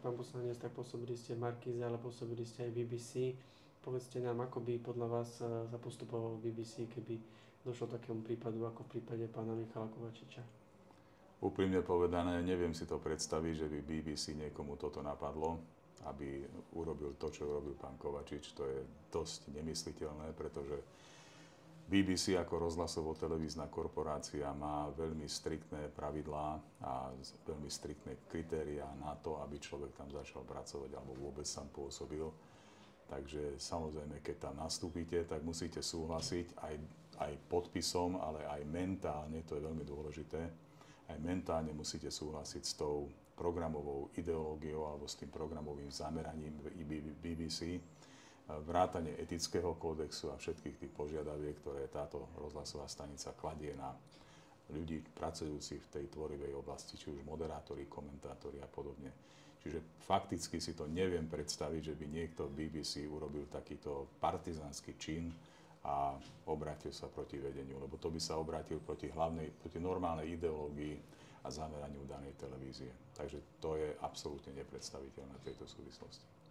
pán poslanec, tak pôsobili ste v Markíze, ale pôsobili ste aj v BBC. Povedzte nám, ako by podľa vás sa postupovalo v BBC, keby došlo takému prípadu, ako v prípade pána Michala Kovačiča? Úprimne povedané, neviem si to predstaviť, že by BBC niekomu toto napadlo, aby urobil to, čo urobil pán Kovačič. To je dosť nemysliteľné, pretože BBC ako rozhlasovo-televízna korporácia má veľmi striktné pravidlá a veľmi striktné kritériá na to, aby človek tam začal pracovať alebo vôbec tam pôsobil. Takže samozrejme, keď tam nastúpite, tak musíte súhlasiť aj podpisom, ale aj mentálne, to je veľmi dôležité, aj mentálne musíte súhlasiť s tou programovou ideológiou alebo s tým programovým zameraním BBC, vrátane etického kódexu a všetkých tých požiadaviek, ktoré táto rozhlasová stanica kladie na ľudí pracujúcich v tej tvorivej oblasti, či už moderátori, komentátori a podobne. Čiže fakticky si to neviem predstaviť, že by niekto v BBC urobil takýto partizánsky čin a obrátil sa proti vedeniu, lebo to by sa obrátil proti normálnej ideológii a zameraniu danej televízie. Takže to je absolútne nepredstaviteľné v tejto súvislosti.